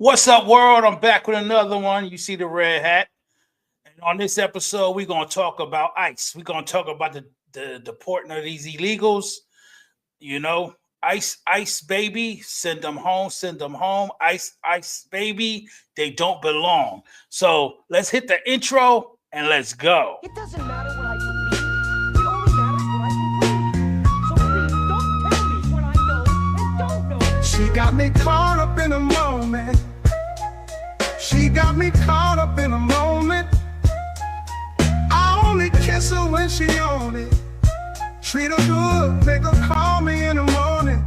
What's up, world? I'm back with another one. You see the red hat. And on this episode, we're going to talk about ICE. We're going to talk about the deporting of these illegals. You know, ICE, baby, send them home, send them home. ICE, baby, they don't belong. So let's hit the intro and let's go. It doesn't matter what I believe. It only matters what I can prove. So please don't tell me what I know and don't know. She got me caught up in a moment. She got me caught up in a moment. I only kiss her when she on it. Treat her good, make her call me in the morning.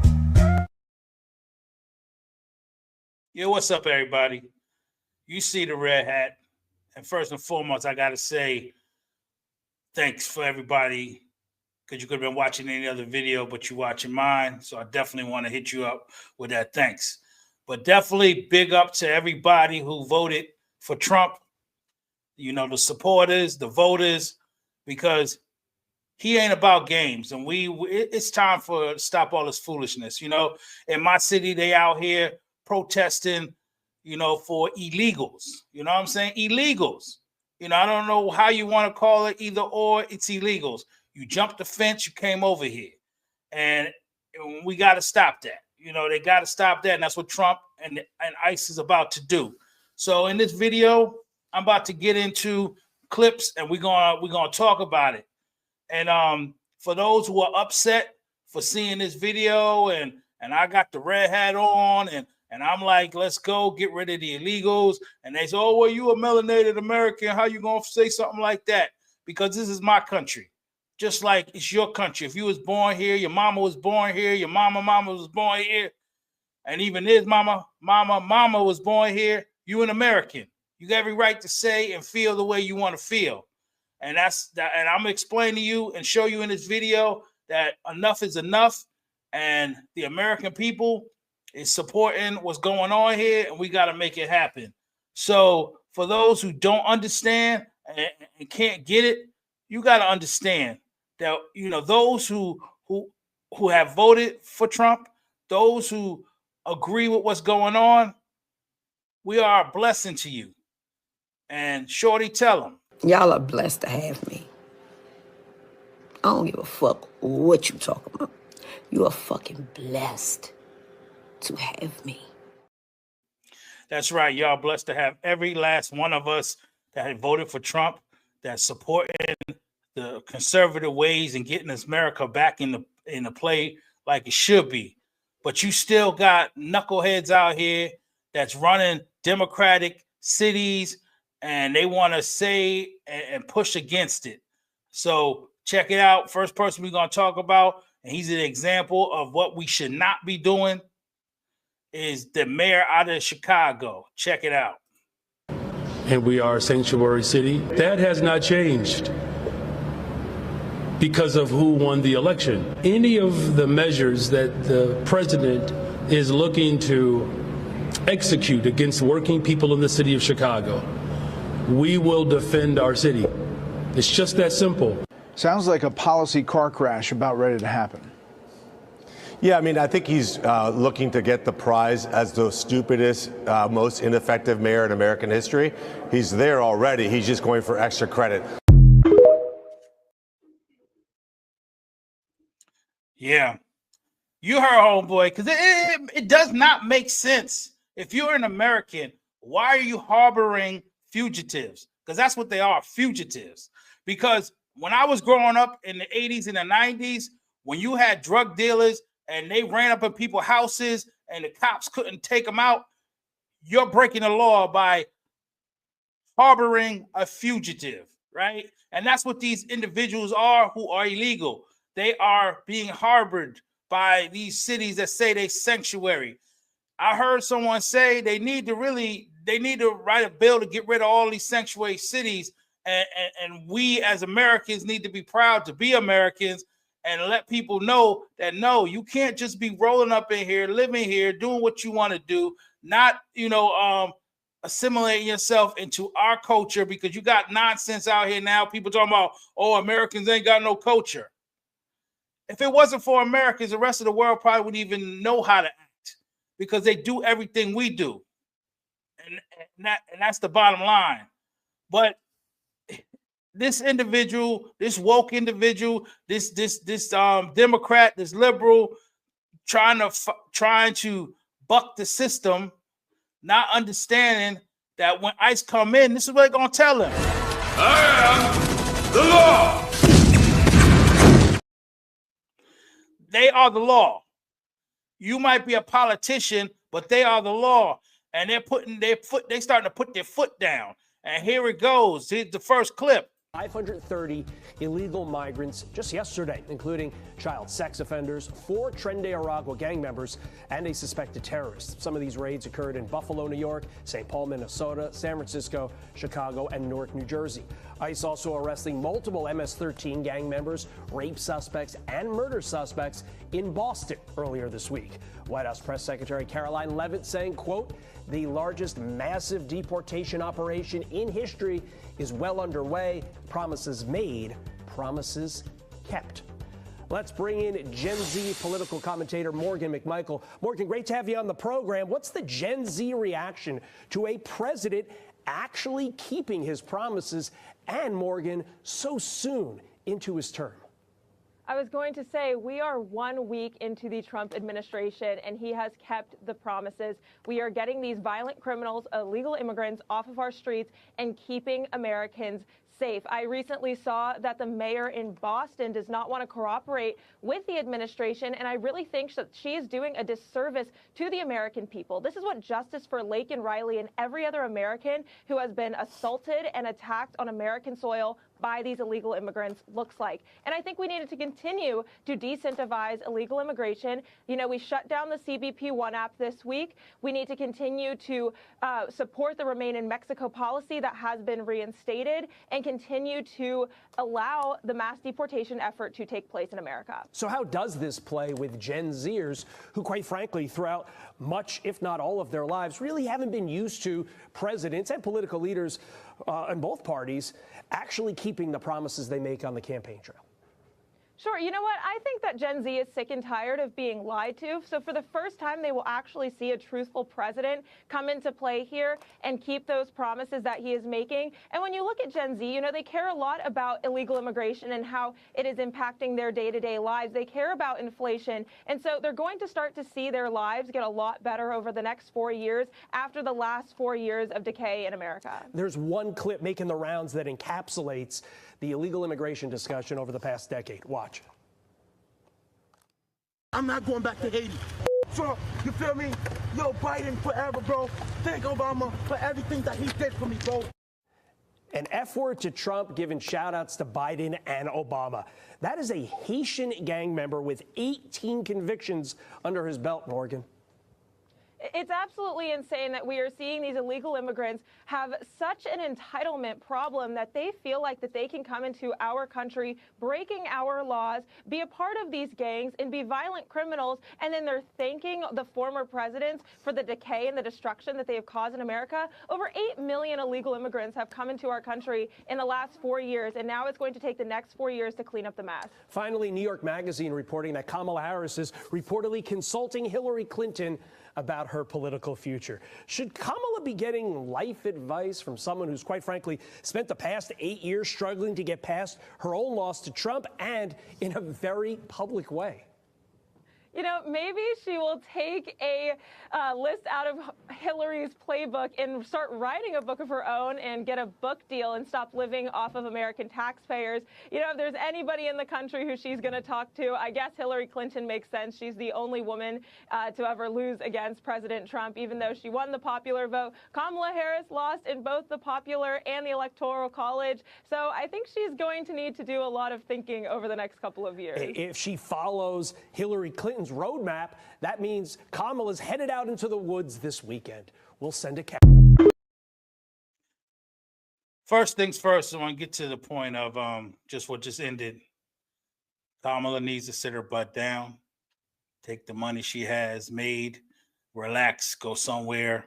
Yo, what's up, everybody? You see the red hat. And first and foremost, I got to say thanks for everybody, because you could have been watching any other video, but you're watching mine. So I definitely want to hit you up with that thanks. But definitely big up to everybody who voted for Trump, you know, the supporters, the voters, because he ain't about games. And it's time for stop all this foolishness. You know, in my city, they out here protesting, you know, for illegals. You know what I'm saying? Illegals. You know, I don't know how you want to call it, either or, it's illegals. You jumped the fence, you came over here. And we got to stop that. You know, they got to stop that. And that's what Trump and ICE is about to do. So in this video, I'm about to get into clips and we're gonna talk about it. And for those who are upset for seeing this video and I got the red hat on and I'm like, let's go get rid of the illegals. And they say, oh, well, you a melanated American. How you going to say something like that? Because this is my country. Just like it's your country. If you was born here, your mama was born here, your mama was born here, and even his mama was born here, you an American. You got every right to say and feel the way you want to feel. And that's that. And I'm going to explain to you and show you in this video that enough is enough. And the American people is supporting what's going on here, and we got to make it happen. So for those who don't understand and can't get it, you got to understand that, you know, those who have voted for Trump, those who agree with what's going on, we are a blessing to you. And Shorty, tell them. Y'all are blessed to have me. I don't give a fuck what you talking about. You are fucking blessed to have me. That's right. Y'all blessed to have every last one of us that had voted for Trump, that's supporting the conservative ways and getting this America back in the play like it should be. But you still got knuckleheads out here that's running Democratic cities, and they want to say and push against it. So check it out. First person we're going to talk about, and he's an example of what we should not be doing, is the mayor out of Chicago. Check it out. And we are a sanctuary city. That has not changed because of who won the election. Any of the measures that the president is looking to execute against working people in the city of Chicago, we will defend our city. It's just that simple. Sounds like a policy car crash about ready to happen. Yeah, I mean, I think he's looking to get the prize as the stupidest, most ineffective mayor in American history. He's there already. He's just going for extra credit. Yeah. You heard, homeboy, because it does not make sense. If you're an American, why are you harboring fugitives? Because that's what they are, fugitives. Because when I was growing up in the 80s and the 90s, when you had drug dealers and they ran up in people's houses and the cops couldn't take them out, you're breaking the law by harboring a fugitive, right? And that's what these individuals are who are illegal. They are being harbored by these cities that say they sanctuary. I heard someone say they need to write a bill to get rid of all these sanctuary cities. And we as Americans need to be proud to be Americans and let people know that, no, you can't just be rolling up in here, living here, doing what you want to do, not, assimilating yourself into our culture, because you got nonsense out here now. People talking about, oh, Americans ain't got no culture. If it wasn't for Americans, the rest of the world probably wouldn't even know how to act, because they do everything we do. and that's the bottom line. But this individual, this woke individual, this Democrat, this liberal, trying to buck the system, not understanding that when ICE come in, this is what they're gonna tell him. I am the law. They are the law. You might be a politician, but they are the law, and they're starting to put their foot down. And here it goes. Here's the first clip. 530 illegal migrants just yesterday, including child sex offenders, 4 Tren de Aragua gang members, and a suspected terrorist. Some of these raids occurred in Buffalo, New York, St. Paul, Minnesota, San Francisco, Chicago, and Newark, New Jersey. ICE also arresting multiple MS-13 gang members, rape suspects, and murder suspects in Boston earlier this week. White House Press Secretary Caroline Leavitt saying, quote, the largest massive deportation operation in history is well underway. Promises made, promises kept. Let's bring in Gen Z political commentator Morgan McMichael. Morgan, great to have you on the program. What's the Gen Z reaction to a president actually keeping his promises and, Morgan, so soon into his term? I was going to say, we are 1 week into the Trump administration, and he has kept the promises. We are getting these violent criminals, illegal immigrants off of our streets and keeping Americans safe. I recently saw that the mayor in Boston does not want to cooperate with the administration, and I really think that she is doing a disservice to the American people. This is what justice for Laken Riley and every other American who has been assaulted and attacked on American soil by these illegal immigrants looks like. And I think we needed to continue to disincentivize illegal immigration. You know, we shut down the CBP One app this week. We need to continue to support the Remain in Mexico policy that has been reinstated and continue to allow the mass deportation effort to take place in America. So how does this play with Gen Zers who, quite frankly, throughout much, if not all of their lives, really haven't been used to presidents and political leaders in both parties actually keeping the promises they make on the campaign trail? Sure. You know what? I think that Gen Z is sick and tired of being lied to. So for the first time, they will actually see a truthful president come into play here and keep those promises that he is making. And when you look at Gen Z, you know, they care a lot about illegal immigration and how it is impacting their day-to-day lives. They care about inflation. And so they're going to start to see their lives get a lot better over the next 4 years after the last 4 years of decay in America. There's one clip making the rounds that encapsulates the illegal immigration discussion over the past decade. Watch. I'm not going back to Haiti. Trump, you feel me? Yo, Biden forever, bro. Thank Obama for everything that he did for me, bro. An F word to Trump, giving shout outs to Biden and Obama. That is a Haitian gang member with 18 convictions under his belt, Morgan. It's absolutely insane that we are seeing these illegal immigrants have such an entitlement problem that they feel like that they can come into our country, breaking our laws, be a part of these gangs, and be violent criminals, and then they're thanking the former presidents for the decay and the destruction that they have caused in America. Over 8 million illegal immigrants have come into our country in the last 4 years, and now it's going to take the next 4 years to clean up the mess. Finally, New York Magazine reporting that Kamala Harris is reportedly consulting Hillary Clinton about her political future. Should Kamala be getting life advice from someone who's, quite frankly, spent the past 8 years struggling to get past her own loss to Trump, and in a very public way? You know, maybe she will take a list out of Hillary's playbook and start writing a book of her own and get a book deal and stop living off of American taxpayers. You know, if there's anybody in the country who she's going to talk to, I guess Hillary Clinton makes sense. She's the only woman to ever lose against President Trump, even though she won the popular vote. Kamala Harris lost in both the popular and the electoral college. So I think she's going to need to do a lot of thinking over the next couple of years. If she follows Hillary Clinton's roadmap, that means Kamala's headed out into the woods this weekend. We'll send a First things first, I want to get to the point of just what just ended. Kamala needs to sit her butt down, take the money she has made, relax, go somewhere,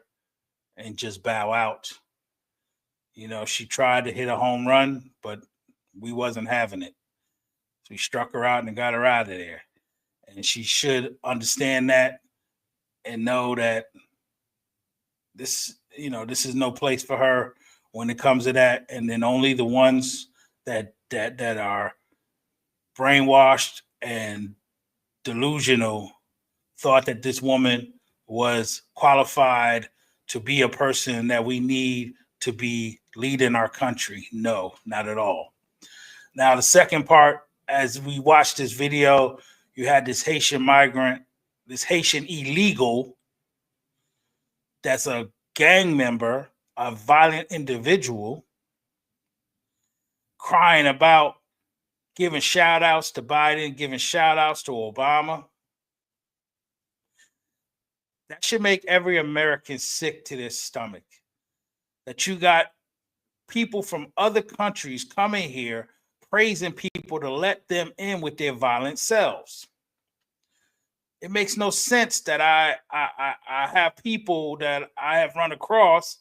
and just bow out. You know, she tried to hit a home run, but we wasn't having it. So we struck her out and got her out of there. And she should understand that and know that this this is no place for her when it comes to that. And then only the ones that are brainwashed and delusional thought that this woman was qualified to be a person that we need to be leading our country. No, not at all. Now, the second part, as we watched this video, you had this Haitian migrant, this Haitian illegal that's a gang member, a violent individual, crying about giving shout outs to Biden, giving shout outs to Obama. That should make every American sick to their stomach. That you got people from other countries coming here praising people to let them in with their violent selves. It makes no sense that I have people that I have run across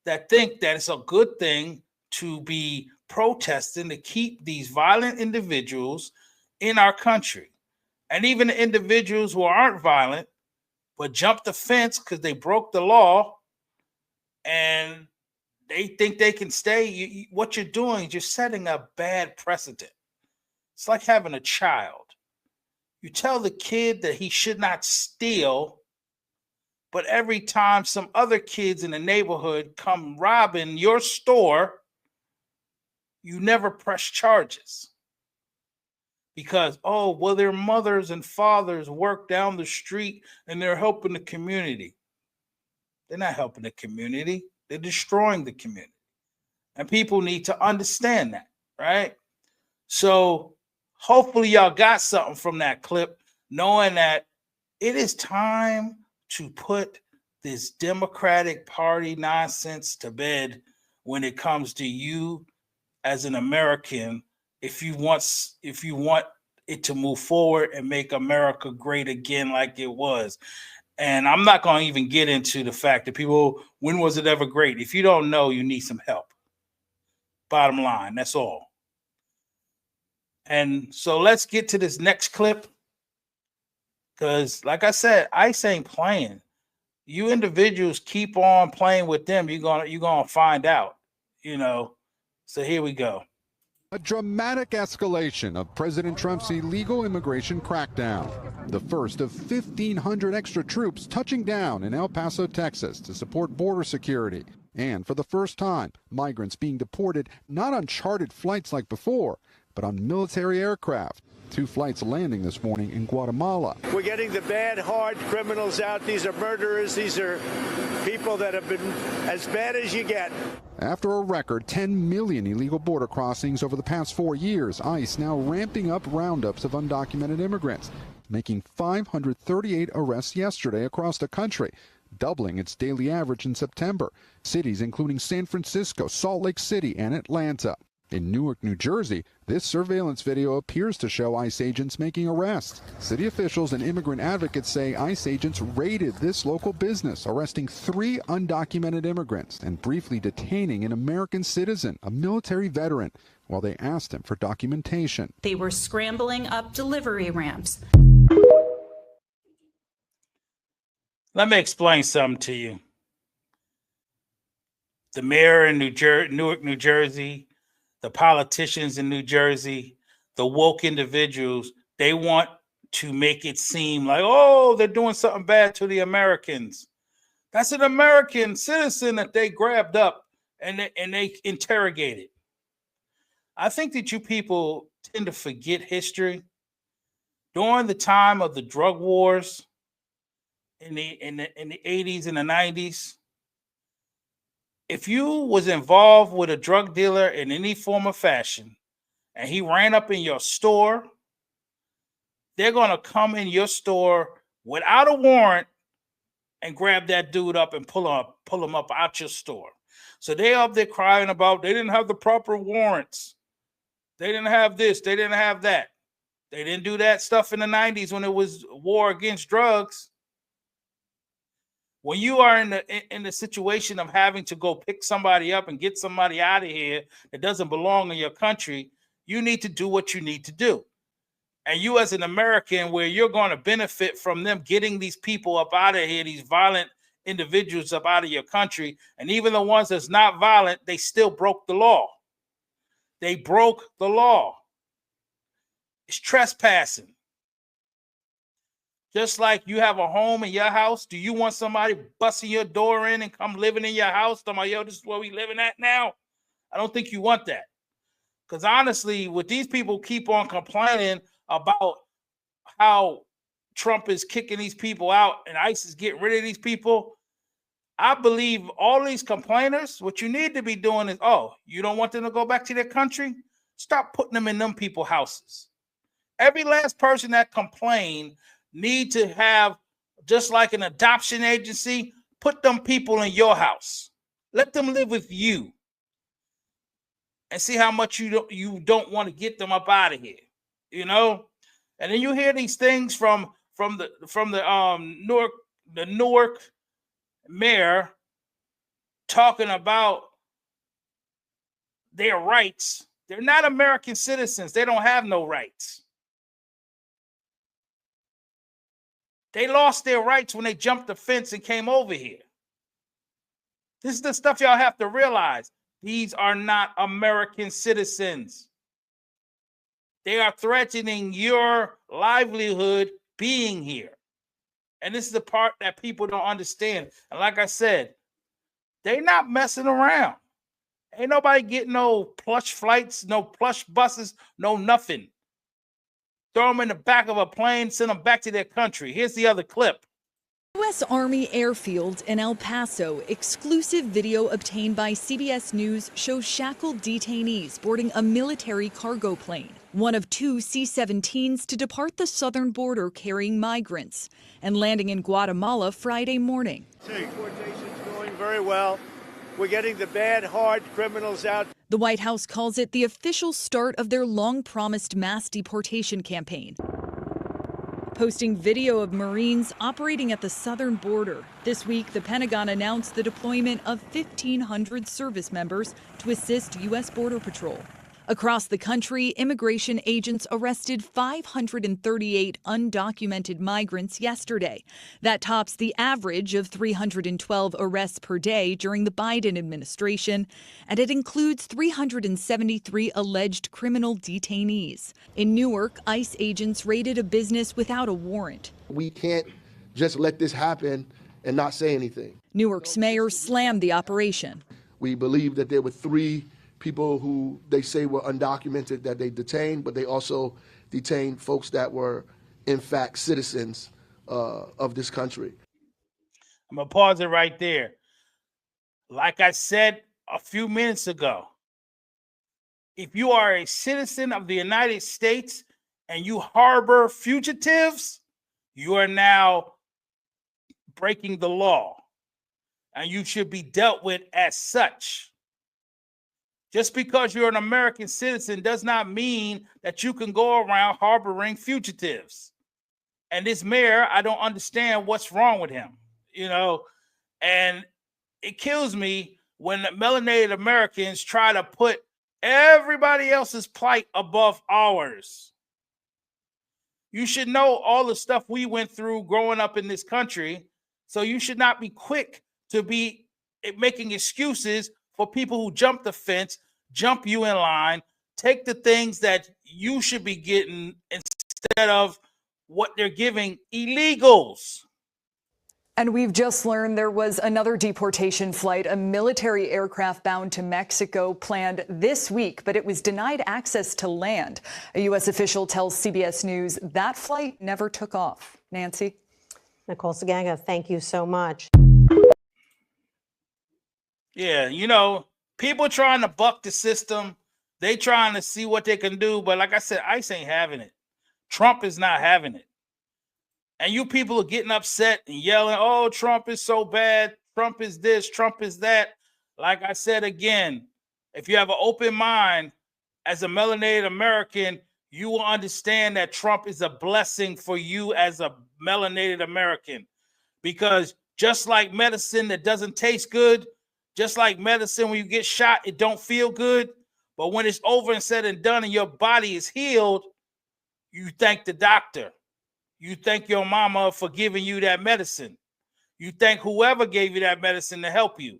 that think that it's a good thing to be protesting to keep these violent individuals in our country. And even the individuals who aren't violent but jump the fence because they broke the law and they think they can stay. What you're doing is you're setting a bad precedent. It's like having a child. You tell the kid that he should not steal, but every time some other kids in the neighborhood come robbing your store, you never press charges. Because, their mothers and fathers work down the street and they're helping the community. They're not helping the community. They're destroying the community. And people need to understand that, right? So hopefully y'all got something from that clip, knowing that it is time to put this Democratic Party nonsense to bed when it comes to you as an American. If you want it to move forward and make America great again like it was. And I'm not going to even get into the fact that people, when was it ever great? If you don't know, you need some help. Bottom line, that's all. And so let's get to this next clip. Because like I said, ICE ain't playing. You individuals keep on playing with them, you're gonna find out, So here we go. A dramatic escalation of President Trump's illegal immigration crackdown. The first of 1,500 extra troops touching down in El Paso, Texas to support border security. And for the first time, migrants being deported not on chartered flights like before, but on military aircraft. 2 flights landing this morning in Guatemala. We're getting the bad, hard criminals out. These are murderers. These are people that have been as bad as you get. After a record 10 million illegal border crossings over the past 4 years, ICE now ramping up roundups of undocumented immigrants, making 538 arrests yesterday across the country, doubling its daily average in September. Cities including San Francisco, Salt Lake City, and Atlanta. In Newark, New Jersey, this surveillance video appears to show ICE agents making arrests. City officials and immigrant advocates say ICE agents raided this local business, arresting 3 undocumented immigrants and briefly detaining an American citizen, a military veteran, while they asked him for documentation. They were scrambling up delivery ramps. Let me explain something to you. The mayor in Newark, New Jersey, the politicians in New Jersey, the woke individuals, they want to make it seem like, they're doing something bad to the Americans. That's an American citizen that they grabbed up and they interrogated. I think that you people tend to forget history. During the time of the drug wars in the 80s and the 90s, if you was involved with a drug dealer in any form or fashion and he ran up in your store, they're going to come in your store without a warrant and grab that dude up and pull him up out your store. So they up there crying about they didn't have the proper warrants. They didn't have this. They didn't have that. They didn't do that stuff in the 90s when it was war against drugs. When you are in the situation of having to go pick somebody up and get somebody out of here that doesn't belong in your country, you need to do what you need to do. And you as an American, where you're going to benefit from them getting these people up out of here, these violent individuals up out of your country. And even the ones that's not violent, they still broke the law. They broke the law. It's trespassing. Just like you have a home in your house, do you want somebody busting your door in and come living in your house? Talking about, yo, this is where we living at now? I don't think you want that. Because honestly, with these people keep on complaining about how Trump is kicking these people out and ICE is getting rid of these people, I believe all these complainers, what you need to be doing is, oh, you don't want them to go back to their country? Stop putting them in them people's houses. Every last person that complained need to have, just like an adoption agency, put them people in your house. Let them live with you. And see how much you don't want to get them up out of here, you know. And then you hear these things from the Newark mayor talking about their rights. They're not American citizens. They don't have no rights. They lost their rights when they jumped the fence and came over here. This is the stuff y'all have to realize. These are not American citizens. They are threatening your livelihood being here. And this is the part that people don't understand. And like I said, they're not messing around. Ain't nobody getting no plush flights, no plush buses, no nothing. Throw them in the back of a plane, send them back to their country. Here's the other clip. U.S. Army Airfield in El Paso. Exclusive video obtained by CBS News shows shackled detainees boarding a military cargo plane, one of two C-17s to depart the southern border carrying migrants, and landing in Guatemala Friday morning. Deportation's going very well. We're getting the bad, hard criminals out. The White House calls it the official start of their long-promised mass deportation campaign, posting video of Marines operating at the southern border. This week, the Pentagon announced the deployment of 1,500 service members to assist U.S. Border Patrol. Across the country, immigration agents arrested 538 undocumented migrants yesterday. That tops the average of 312 arrests per day during the Biden administration, and it includes 373 alleged criminal detainees. In Newark, ICE agents raided a business without a warrant. We can't just let this happen and not say anything. Newark's mayor slammed the operation. We believe that there were 3 people who they say were undocumented that they detained, but they also detained folks that were, in fact, citizens of this country. I'm going to pause it right there. Like I said a few minutes ago, if you are a citizen of the United States and you harbor fugitives, you are now breaking the law, and you should be dealt with as such. Just because you're an American citizen does not mean that you can go around harboring fugitives. And this mayor, I don't understand what's wrong with him, you know, and it kills me when melanated Americans try to put everybody else's plight above ours. You should know all the stuff we went through growing up in this country, so you should not be quick to be making excuses for people who jump the fence, jump you in line, take the things that you should be getting instead of what they're giving illegals. And we've just learned there was another deportation flight, a military aircraft bound to Mexico, planned this week, but it was denied access to land. A U.S. official tells CBS News that flight never took off. Nancy? Nicole Saganga, thank you so much. Yeah, you know, people trying to buck the system. They trying to see what they can do. But like I said, ICE ain't having it. Trump is not having it. And you people are getting upset and yelling, oh, Trump is so bad. Trump is this. Trump is that. Like I said again, if you have an open mind as a melanated American, you will understand that Trump is a blessing for you as a melanated American. Because just like medicine that doesn't taste good, just like medicine, when you get shot, it don't feel good. But when it's over and said and done and your body is healed, you thank the doctor. You thank your mama for giving you that medicine. You thank whoever gave you that medicine to help you.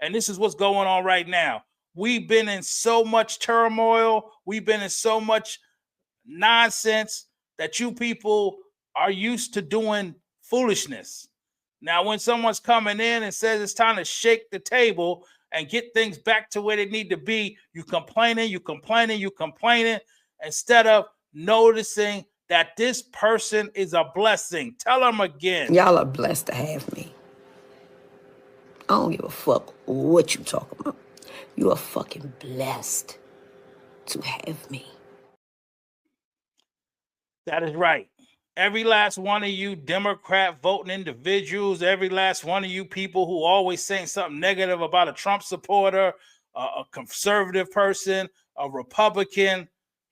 And this is what's going on right now. We've been in so much turmoil. We've been in so much nonsense that you people are used to doing foolishness. Now, when someone's coming in and says it's time to shake the table and get things back to where they need to be, you complaining, instead of noticing that this person is a blessing. Tell them again. Y'all are blessed to have me. I don't give a fuck what you talking about. You are fucking blessed to have me. That is right. Every last one of you Democrat voting individuals, every last one of you people who always saying something negative about a Trump supporter, a conservative person, a Republican,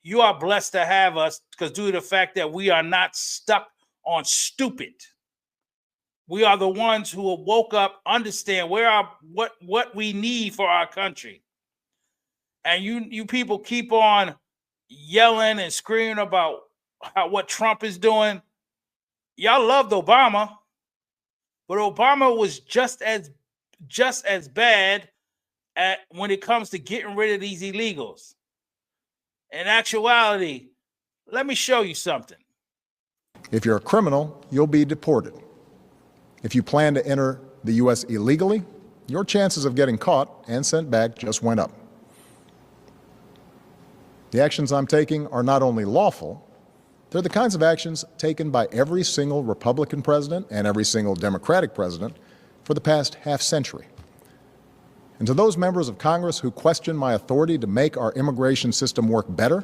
you are blessed to have us because due to the fact that we are not stuck on stupid. We are the ones who woke up, understand what we need for our country. And you people keep on yelling and screaming about what Trump is doing. Y'all loved Obama, but Obama was just as bad at when it comes to getting rid of these illegals. In actuality, let me show you something. If you're a criminal, you'll be deported. If you plan to enter the U.S. illegally, your chances of getting caught and sent back just went up. The actions I'm taking are not only lawful, they're the kinds of actions taken by every single Republican president and every single Democratic president for the past half-century. And to those members of Congress who question my authority to make our immigration system work better,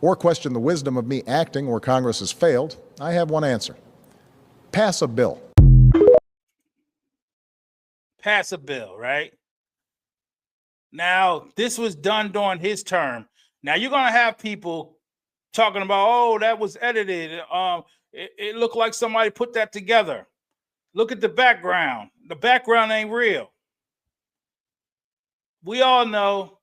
or question the wisdom of me acting where Congress has failed, I have one answer. Pass a bill. Pass a bill, right? Now, this was done during his term. Now, you're going to have people talking about, oh, that was edited. It looked like somebody put that together. Look at the background. The background ain't real. We all know,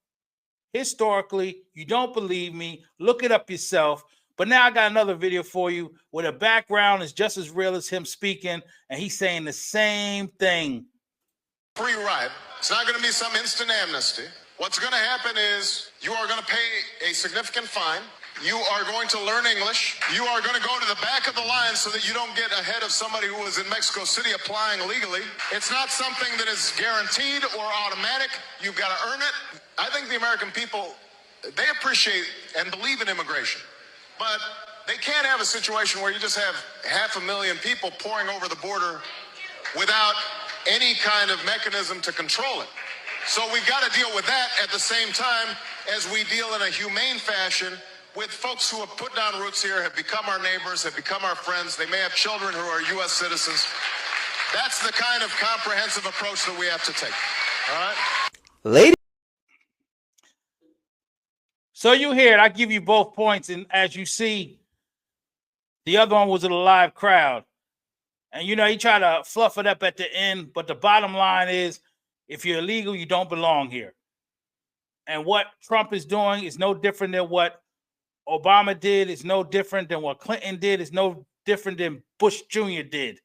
historically, you don't believe me. Look it up yourself. But now I got another video for you where the background is just as real as him speaking, and he's saying the same thing. Free ride. It's not going to be some instant amnesty. What's going to happen is you are going to pay a significant fine. You are going to learn English. You are going to go to the back of the line so that you don't get ahead of somebody who is in Mexico City applying legally. It's not something that is guaranteed or automatic. You've got to earn it. I think the American people, they appreciate and believe in immigration. But they can't have a situation where you just have 500,000 people pouring over the border without any kind of mechanism to control it. So we've got to deal with that at the same time as we deal in a humane fashion with folks who have put down roots here, have become our neighbors, have become our friends. They may have children who are U.S. citizens. That's the kind of comprehensive approach that we have to take. All right? Lady. So you hear it. I give you both points. And as you see, the other one was a live crowd. And, you know, he tried to fluff it up at the end. But the bottom line is, if you're illegal, you don't belong here. And what Trump is doing is no different than what Obama did. It's no different than what Clinton did. It's no different than Bush Jr. did.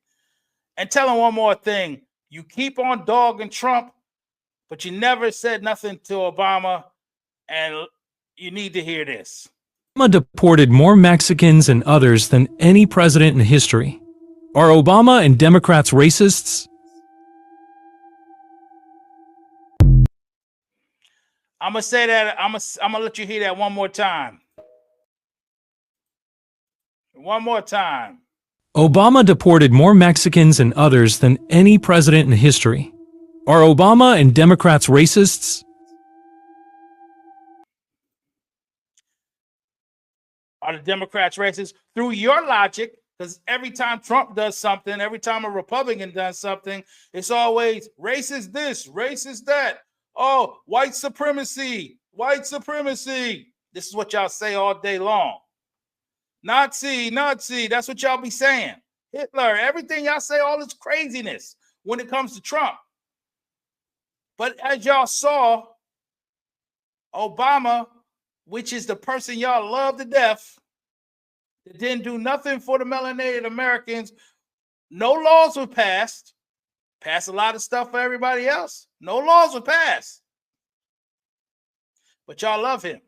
And tell him one more thing. You keep on dogging Trump, but you never said nothing to Obama. And you need to hear this. Obama deported more Mexicans and others than any president in history. Are Obama and Democrats racists? I'm going to say that. I'm going to let you hear that one more time. One more time. Obama deported more Mexicans and others than any president in history. Are Obama and Democrats racists? Are the Democrats racist? Through your logic, because every time Trump does something, every time a Republican does something, it's always racist this, racist that. Oh, white supremacy, white supremacy. This is what y'all say all day long. Nazi, Nazi, that's what y'all be saying. Hitler, everything y'all say, all this craziness when it comes to Trump. But as y'all saw, Obama, which is the person y'all love to death, that didn't do nothing for the melanated Americans, no laws were passed. Passed a lot of stuff for everybody else. No laws were passed. But y'all love him.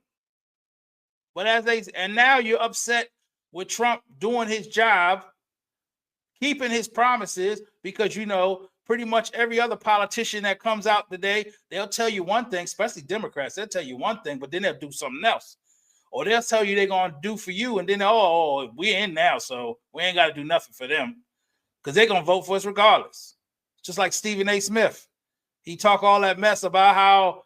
But and now you're upset with Trump doing his job, keeping his promises, because pretty much every other politician that comes out today, they'll tell you one thing, especially Democrats, they'll tell you one thing, but then they'll do something else. Or they'll tell you they're going to do for you, and then, we're in now, so we ain't got to do nothing for them, because they're going to vote for us regardless. Just like Stephen A. Smith. He talk all that mess about how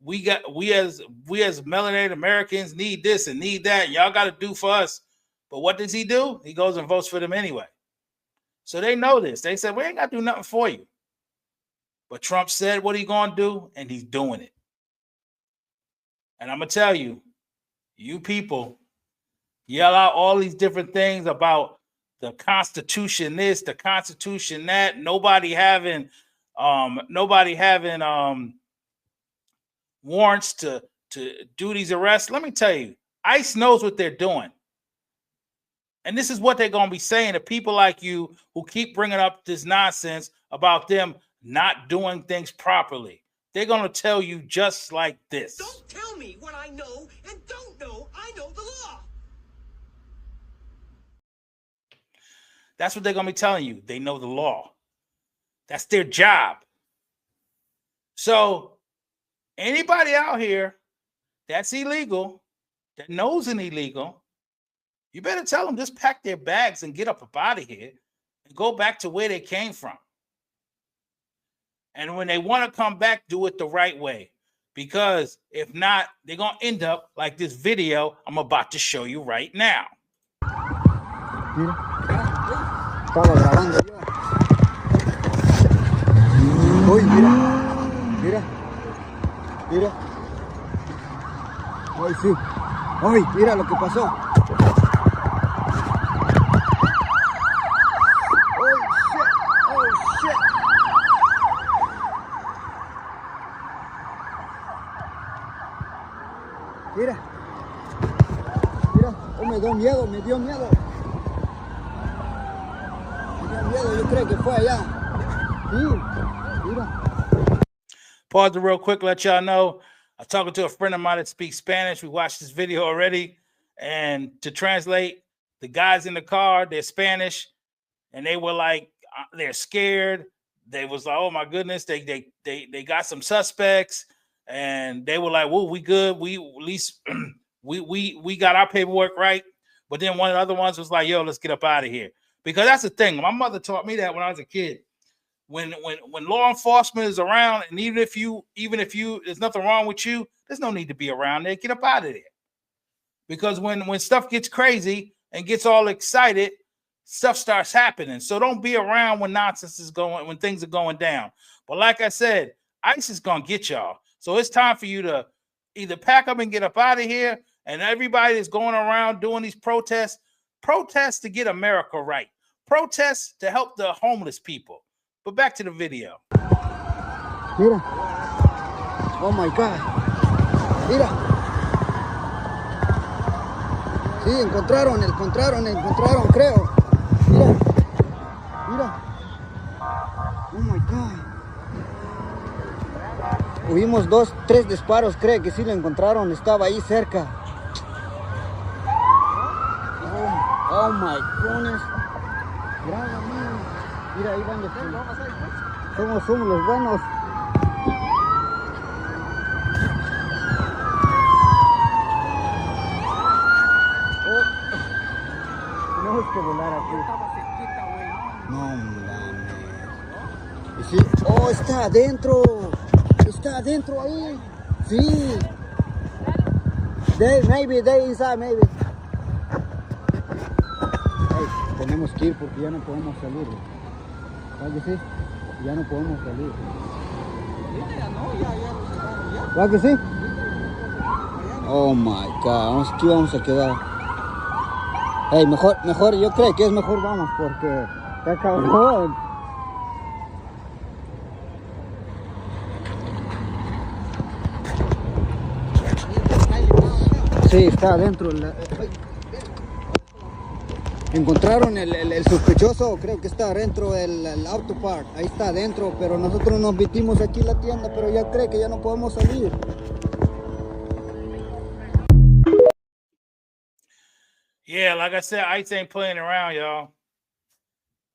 we as melanated Americans need this and need that, and y'all got to do for us. But what does he do? He goes and votes for them anyway. So they know this. They said, we ain't got to do nothing for you. But Trump said what he going to do, and he's doing it. And I'm going to tell you, you people yell out all these different things about the Constitution this, the Constitution that, nobody having warrants to do these arrests. Let me tell you, ICE knows what they're doing. And this is what they're going to be saying to people like you who keep bringing up this nonsense about them not doing things properly. They're going to tell you just like this. Don't tell me what I know and don't know. I know the law. That's what they're going to be telling you. They know the law. That's their job. So anybody out here that's illegal, that knows an illegal, you better tell them just pack their bags and get up out of here and go back to where they came from. And when they want to come back, do it the right way. Because if not, they're going to end up like this video I'm about to show you right now. Estaba grabando yo. Uy, mira. Ay, sí. Ay, mira lo que pasó. Oh, shit. Mira. Oh, me dio miedo. Yo creo que fue allá. Sí, mira. Pause it real quick, let y'all know. I'm talking to a friend of mine that speaks Spanish. We watched this video already. And to translate, the guys in the car, they're Spanish. And they were like, they're scared. They was like, oh my goodness, they got some suspects. And they were like, whoa, we good. We at least we got our paperwork right. But then one of the other ones was like, yo, let's get up out of here. Because that's the thing. My mother taught me that when I was a kid. When law enforcement is around, and even if you there's nothing wrong with you, there's no need to be around there. Get up out of there. Because when stuff gets crazy and gets all excited, stuff starts happening. So don't be around when nonsense is going, when things are going down. But like I said, ICE is gonna get y'all. So it's time for you to either pack up and get up out of here. And everybody that's going around doing these protests to get America right. Protests to help the homeless people. But back to the video. Mira. Oh my God. Mira. Sí, encontraron, creo. Mira. Oh my God. Oímos 2, 3 disparos, creo que sí lo encontraron. Estaba ahí cerca. Oh my goodness. Mira, ahí van los que somos los buenos. Tenemos que volar aquí. No mames. Sí. Oh, está adentro ahí. Sí. They inside, maybe. Tenemos que ir porque ya no podemos salir. ¿Sabes qué sí? Ya no podemos salir. ¿Sabes que sí? Oh my God, aquí vamos a quedar. Hey, mejor, yo creo que es mejor vamos porque está cabrón. Sí, está adentro. Encontraron el sospechoso, creo que está dentro del auto park. Ahí está adentro, pero nosotros nos metimos aquí en la tienda, pero ya cree que ya no podemos salir. Yeah, like I said, ICE ain't playing around, y'all.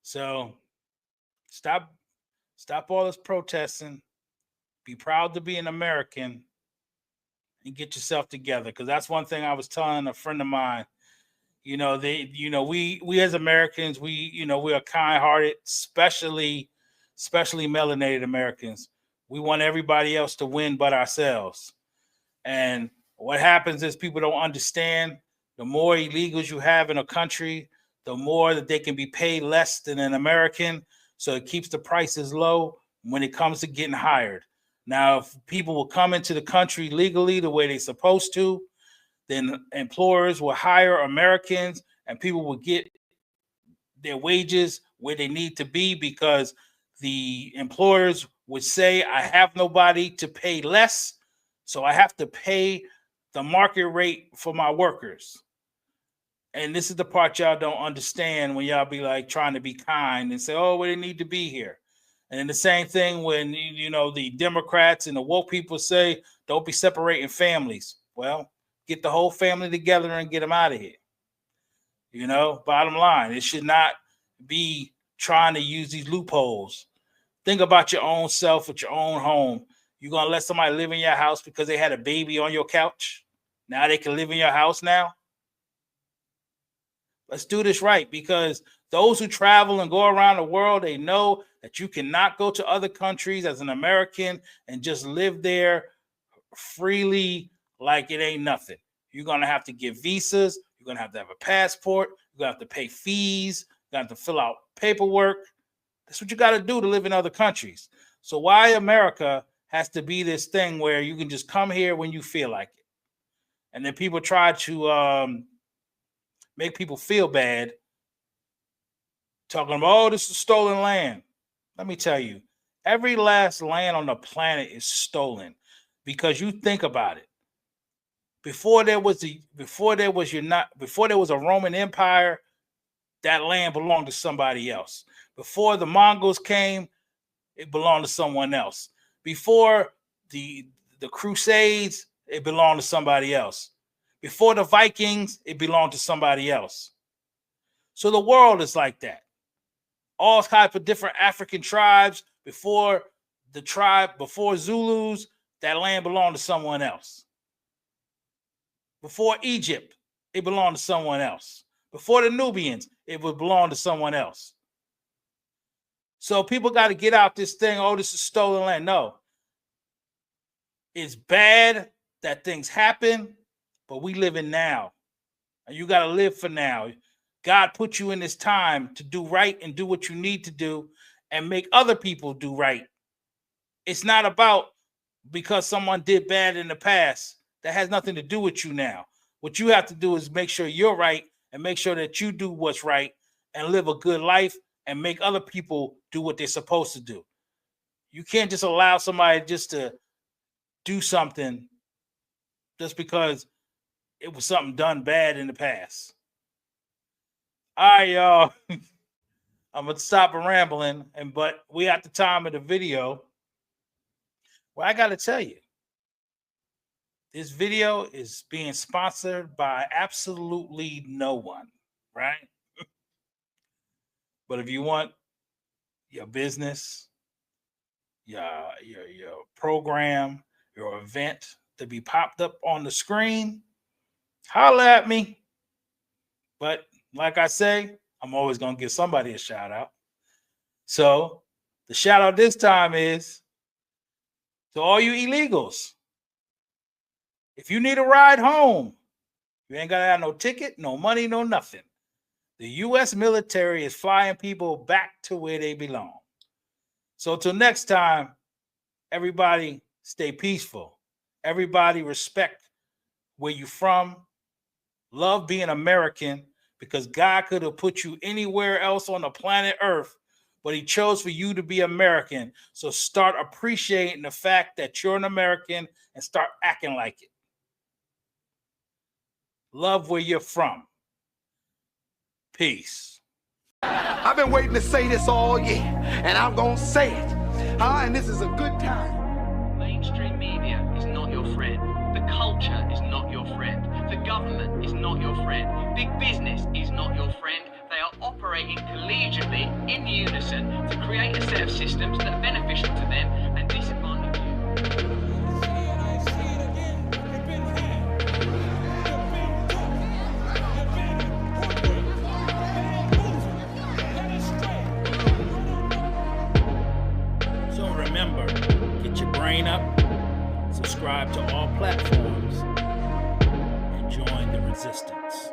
So stop all this protesting. Be proud to be an American and get yourself together. Because that's one thing I was telling a friend of mine. We as Americans, we are kind-hearted, especially melanated Americans. We want everybody else to win but ourselves. And what happens is people don't understand the more illegals you have in a country, the more that they can be paid less than an American. So it keeps the prices low when it comes to getting hired. Now, if people will come into the country legally the way they're supposed to, then employers will hire Americans and people will get their wages where they need to be because the employers would say, I have nobody to pay less, so I have to pay the market rate for my workers. And this is the part y'all don't understand when y'all be like trying to be kind and say, oh, well, they need to be here. And then the same thing when, the Democrats and the woke people say, don't be separating families. Well, get the whole family together and get them out of here. Bottom line, it should not be trying to use these loopholes. Think about your own self with your own home. You're going to let somebody live in your house because they had a baby on your couch? Now they can live in your house now? Let's do this right, because those who travel and go around the world, they know that you cannot go to other countries as an American and just live there freely like it ain't nothing. You're going to have to get visas. You're going to have a passport. You're going to have to pay fees. You're going to have to fill out paperwork. That's what you got to do to live in other countries. So why America has to be this thing where you can just come here when you feel like it? And then people try to make people feel bad, talking about, oh, this is stolen land. Let me tell you, every last land on the planet is stolen, because you think about it. Before there was a Roman Empire, that land belonged to somebody else. Before the Mongols came, it belonged to someone else. Before the Crusades, it belonged to somebody else. Before the Vikings, it belonged to somebody else. So the world is like that. All type of different African tribes, before Zulus, that land belonged to someone else. Before Egypt, it belonged to someone else. Before the Nubians, it would belong to someone else. So people got to get out this thing, oh, this is stolen land. No. It's bad that things happen, but we live in now. And you got to live for now. God put you in this time to do right and do what you need to do and make other people do right. It's not about because someone did bad in the past. That has nothing to do with you now. What you have to do is make sure you're right and make sure that you do what's right and live a good life and make other people do what they're supposed to do. You can't just allow somebody just to do something just because it was something done bad in the past. All right, y'all. I'm going to stop rambling, but we at the time of the video where I got to tell you, this video is being sponsored by absolutely no one, right? But if you want your business, your program, your event to be popped up on the screen, holla at me. But like I say, I'm always going to give somebody a shout out. So the shout out this time is to all you illegals. If you need a ride home, you ain't got to have no ticket, no money, no nothing. The U.S. military is flying people back to where they belong. So till next time, everybody stay peaceful. Everybody respect where you're from. Love being American, because God could have put you anywhere else on the planet Earth, but he chose for you to be American. So start appreciating the fact that you're an American and start acting like it. Love where you're from. Peace. I've been waiting to say this all year, and I'm gonna say it. And this is a good time. Mainstream media is not your friend. The culture is not your friend. The government is not your friend. Big business is not your friend. They are operating collegiately in unison to create a set of systems that are beneficial to them and disadvantage you. So remember, get your brain up, subscribe to all platforms, and join the resistance.